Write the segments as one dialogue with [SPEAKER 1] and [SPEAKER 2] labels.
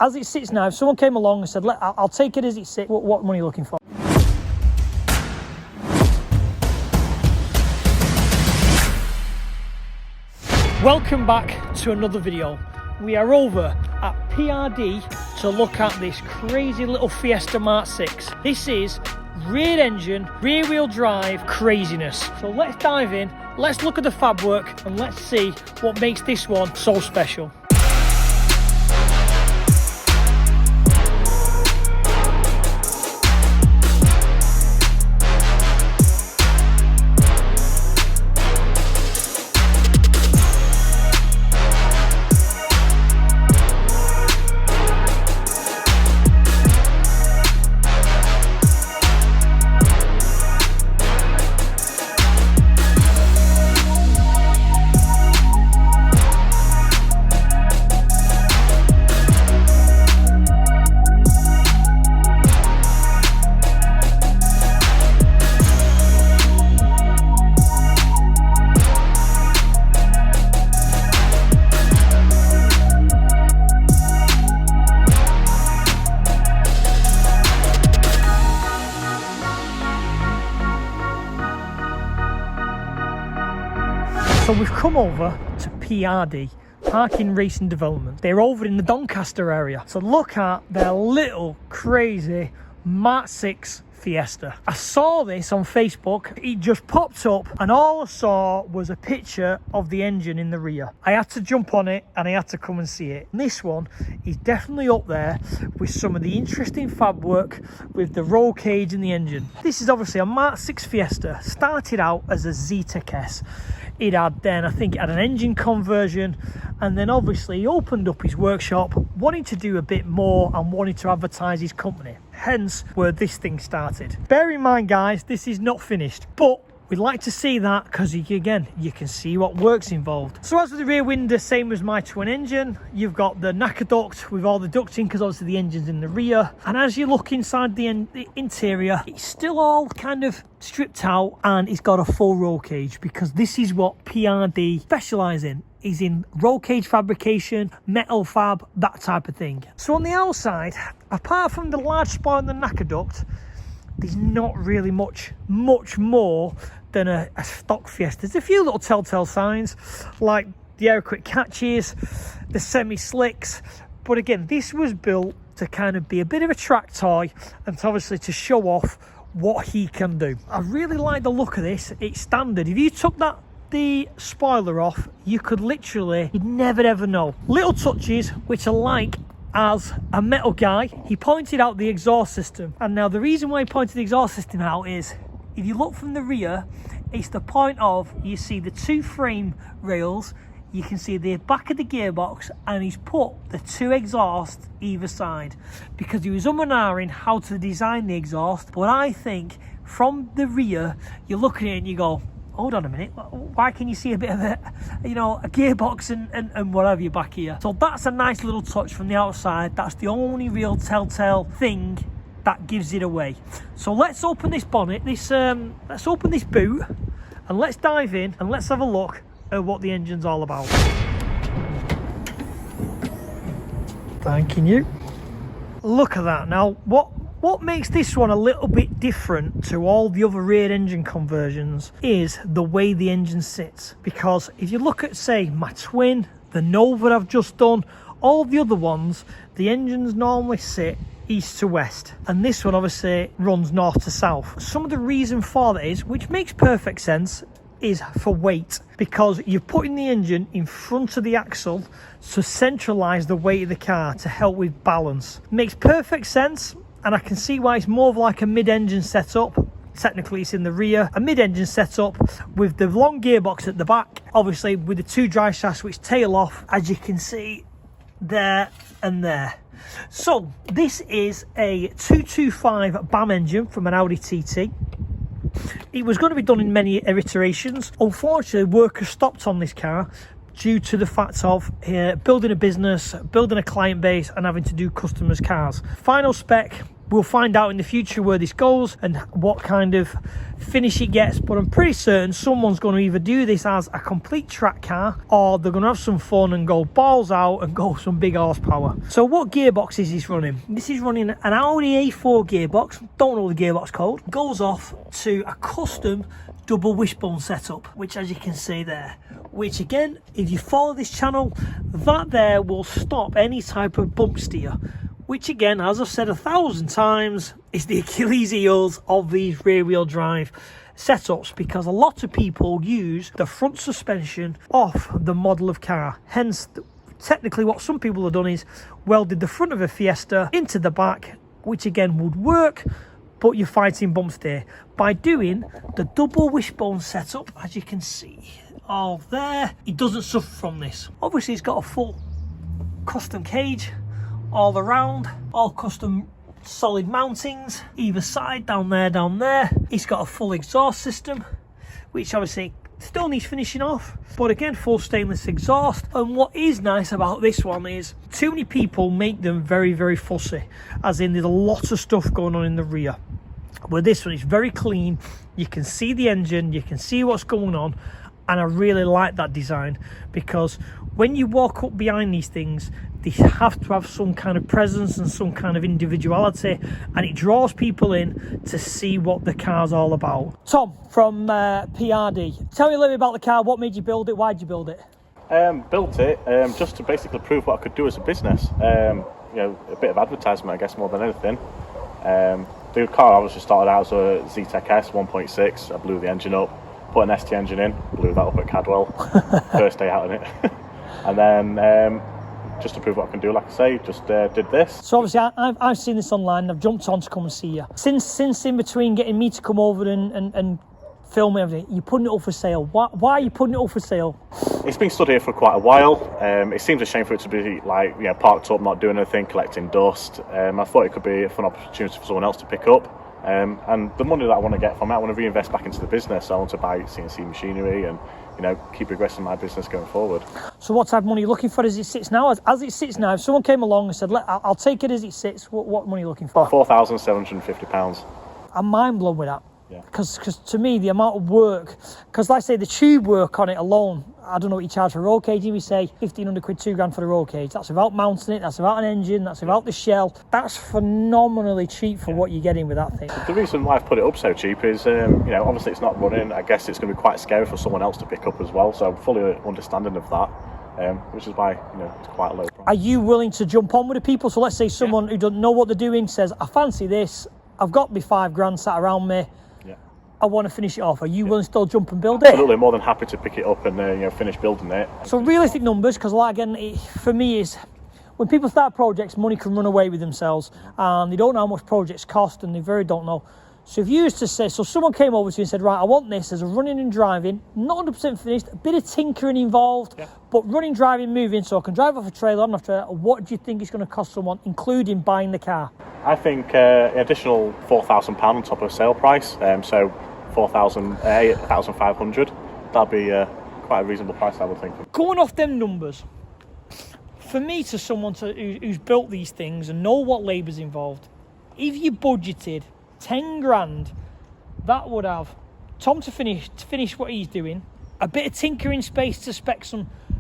[SPEAKER 1] As it sits now, if someone came along and said, I'll take it as it sits, what money are you looking for? Welcome back to another video. We are over at PRD to look at this crazy little Fiesta Mark 6. This is rear engine, rear wheel drive craziness. So let's dive in, let's look at the fab work, and let's see what makes this one so special. So we've come over to PRD, Parkin Racing Developments. They're over in the Doncaster area. So look at their little crazy Mark 6 Fiesta. I saw this on Facebook, it just popped up and all I saw was a picture of the engine in the rear. I had to jump on it and I had to come and see it. And this one is definitely up there with some of the interesting fab work with the roll cage and the engine. This is obviously a Mark 6 Fiesta, started out as a Zetec S. It had then, I think it had an engine conversion, and then obviously he opened up his workshop, wanting to do a bit more and wanting to advertise his company. Hence where this thing started. Bear in mind guys, this is not finished, but we'd like to see that because again, you can see what work's involved. So as with the rear window, same as my twin engine, you've got the knacker duct with all the ducting because obviously the engine's in the rear. And as you look inside the interior, it's still all kind of stripped out and it's got a full roll cage because this is what PRD specialise in. Is in roll cage fabrication, metal fab, that type of thing. So on the outside, apart from the large spoil and the knacker duct, there's not really much more than a stock Fiesta. There's a few little telltale signs like the air quick catches, the semi-slicks, but again this was built to kind of be a bit of a track toy and obviously to show off what he can do. I really like the look of this. It's standard. If you took the spoiler off, you could literally, you'd never ever know. Little touches which I like. As a metal guy, he pointed out the exhaust system, and now the reason why he pointed the exhaust system out is if you look from the rear, it's the point of, you see the two frame rails, you can see the back of the gearbox, and he's put the two exhausts either side because he was and how to design the exhaust. But I think from the rear, you're looking at it and you go, hold on a minute, why can you see a bit of a gearbox and whatever you back here? So that's a nice little touch from the outside. That's the only real telltale thing that gives it away. So let's open this bonnet, let's open this boot, and let's dive in and let's have a look at what the engine's all about. Thanking you. Look at that. Now, what makes this one a little bit different to all the other rear engine conversions is the way the engine sits. Because if you look at, say, my twin, the Nova I've just done, all the other ones, the engines normally sit east to west. And this one obviously runs north to south. Some of the reason for that is, which makes perfect sense, is for weight. Because you're putting the engine in front of the axle to centralise the weight of the car to help with balance. Makes perfect sense. And I can see why it's more of like a mid-engine setup. Technically it's in the rear, a mid-engine setup with the long gearbox at the back, obviously with the two drive shafts which tail off, as you can see there and there. So this is a 225 BAM engine from an Audi TT. It was going to be done in many iterations. Unfortunately, work has stopped on this car due to the fact of building a business, building a client base and having to do customers' cars. Final spec We'll find out in the future where this goes and what kind of finish it gets, but I'm pretty certain someone's going to either do this as a complete track car, or they're going to have some fun and go balls out and go some big horsepower. So what gearbox is this running? This is running an Audi A4 gearbox, don't know the gearbox code. Goes off to a custom double wishbone setup, which as you can see there, which again, if you follow this channel, that there will stop any type of bump steer, which again, as I've said 1,000 times, is the Achilles heels of these rear wheel drive setups, because a lot of people use the front suspension off the model of car. Hence, technically what some people have done is welded the front of a Fiesta into the back, which again would work, but you're fighting bump steer. By doing the double wishbone setup, as you can see, all there, it doesn't suffer from this. Obviously, it's got a full custom cage all around, all custom solid mountings either side, down there. It's got a full exhaust system, which obviously still needs finishing off, but again, full stainless exhaust. And what is nice about this one is too many people make them very, very fussy, as in there's a lot of stuff going on in the rear. With this one, it's very clean. You can see the engine, you can see what's going on, and I really like that design, because when you walk up behind these things, they have to have some kind of presence and some kind of individuality, and it draws people in to see what the car's all about. Tom from PRD, tell me a little bit about the car. What made you build it? Why did you build it?
[SPEAKER 2] Built it just to basically prove what I could do as a business. You know, a bit of advertisement, I guess, more than anything. The car obviously started out as a Z-Tech S 1.6. I blew the engine up, put an ST engine in, blew that up at Cadwell, first day out in it. And then just to prove what I can do, like I say, just did this. So
[SPEAKER 1] obviously I've seen this online and I've jumped on to come and see you. Since in between getting me to come over and film everything, you're putting it up for sale. Why are you putting it up for sale?
[SPEAKER 2] It's been stood here for quite a while. It seems a shame for it to be like, you know, parked up, not doing anything, collecting dust. I thought it could be a fun opportunity for someone else to pick up. And the money that I want to get from it, I want to reinvest back into the business. I want to buy CNC machinery and, you know, keep progressing my business going forward. So
[SPEAKER 1] what type of money are you looking for as it sits now? As it sits now, if someone came along and said, I'll take it as it sits, what money are you looking for?
[SPEAKER 2] £4,750.
[SPEAKER 1] I'm mind blown with that.
[SPEAKER 2] Yeah.
[SPEAKER 1] Because to me, the amount of work, because like I say, the tube work on it alone, I don't know what you charge for a roll cage. If you say 1,500 quid, £2,000 for the roll cage, that's without mounting it, that's without an engine, that's without the shell. That's phenomenally cheap for what you're getting with that thing.
[SPEAKER 2] The reason why I've put it up so cheap is, you know, obviously it's not running. I guess it's going to be quite scary for someone else to pick up as well. So I'm fully understanding of that, which is why, you know, it's quite a low price.
[SPEAKER 1] Are you willing to jump on with the people? So let's say someone who doesn't know what they're doing says, I fancy this, I've got me £5,000 sat around me, I want to finish it off. Are you willing to still jump and build it?
[SPEAKER 2] Absolutely, more than happy to pick it up and you know, finish building it.
[SPEAKER 1] So realistic numbers, because like again, for me is when people start projects, money can run away with themselves, and they don't know how much projects cost, and they very don't know. So if you used to say, so someone came over to you and said, right, I want this as a running and driving, not 100% finished, a bit of tinkering involved, but running, driving, moving, so I can drive off a trailer, on off a trailer. What do you think it's going to cost someone, including buying the car?
[SPEAKER 2] I think an additional £4,000 on top of sale price, so 8,500. That'd be quite a reasonable price, I would think.
[SPEAKER 1] Going off them numbers, for me, to someone who's built these things and know what labour's involved, if you budgeted 10 grand, that would have Tom to finish what he's doing, a bit of tinkering space to spec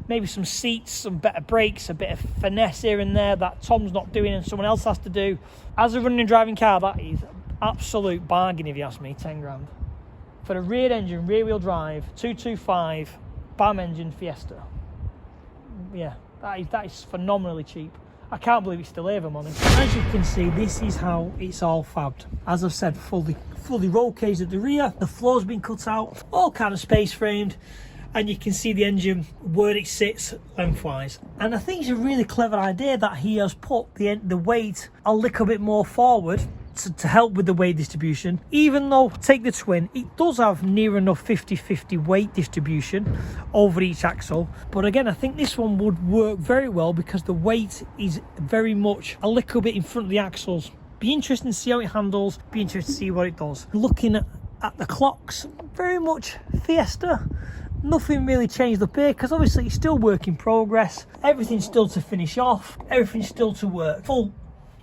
[SPEAKER 1] maybe some seats, some better brakes, a bit of finesse here and there that Tom's not doing and someone else has to do. As a running and driving car, that is absolute bargain if you ask me, 10 grand. For a rear engine, rear wheel drive, 225 BAM engine Fiesta. Yeah, that is phenomenally cheap. I can't believe it's still here, if I'm honest. As you can see, this is how it's all fabbed. As I've said, fully roll cage at the rear, the floor's been cut out, all kind of space framed, and you can see the engine where it sits lengthwise. And I think it's a really clever idea that he has put the weight a little bit more forward to help with the weight distribution. Even though, take the twin, it does have near enough 50-50 weight distribution over each axle, but again, I think this one would work very well because the weight is very much a little bit in front of the axles. Be interesting to see how it handles, be interested to see what it does. Looking at the clocks, very much Fiesta. Nothing really changed up here because obviously it's still work in progress. Everything's still to finish off, everything's still to work. Full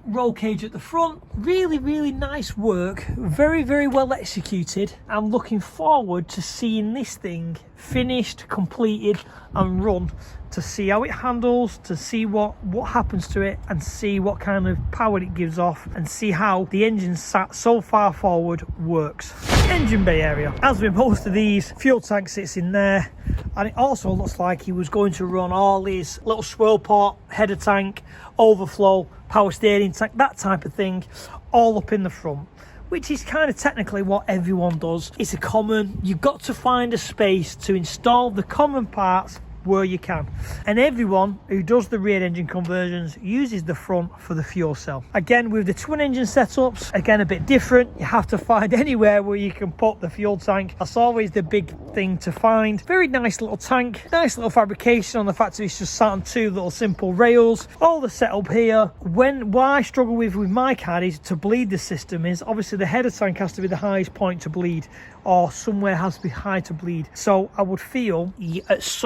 [SPEAKER 1] roll cage at the front. Really, really nice work. Very, very well executed. I'm looking forward to seeing this thing finished, completed and run, to see how it handles, to see what happens to it, and see what kind of power it gives off, and see how the engine sat so far forward works. Engine bay area. As with most of these, fuel tank sits in there, and it also looks like he was going to run all his little swirl pot, header tank, overflow, power steering tank, that type of thing, all up in the front, which is kind of technically what everyone does. It's a common, you've got to find a space to install the common parts where you can, and everyone who does the rear engine conversions uses the front for the fuel cell. Again, with the twin engine setups, again a bit different. You have to find anywhere where you can put the fuel tank. That's always the big thing to find. Very nice little tank, nice little fabrication on the fact that it's just sat on two little simple rails. All the setup here. What I struggle with my car is to bleed the system is obviously the header tank has to be the highest point to bleed, or somewhere has to be high to bleed. So I would feel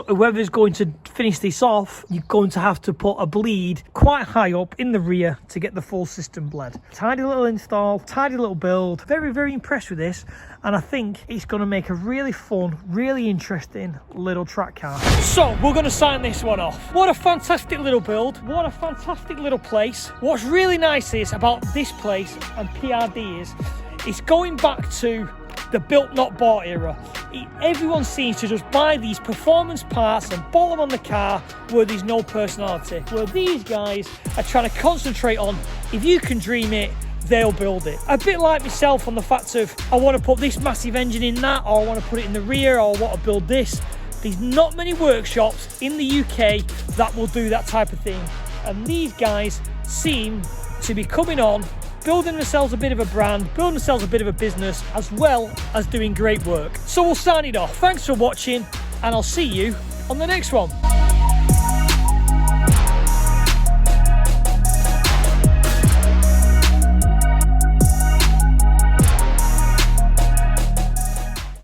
[SPEAKER 1] whoever's going to finish this off, you're going to have to put a bleed quite high up in the rear to get the full system bled. Tidy little install, tidy little build. Very, very impressed with this, and I think it's going to make a really fun, really interesting little track car. So we're going to sign this one off. What a fantastic little build. What a fantastic little place. What's really nice is about this place and PRD is it's going back to the built not bought era. Everyone seems to just buy these performance parts and bolt them on the car where there's no personality. Where these guys are trying to concentrate on, if you can dream it, they'll build it. A bit like myself on the fact of, I want to put this massive engine in that, or I want to put it in the rear, or I want to build this. There's not many workshops in the UK that will do that type of thing. And these guys seem to be coming on, building themselves a bit of a brand, building themselves a bit of a business, as well as doing great work. So we'll sign it off. Thanks for watching, and I'll see you on the next one.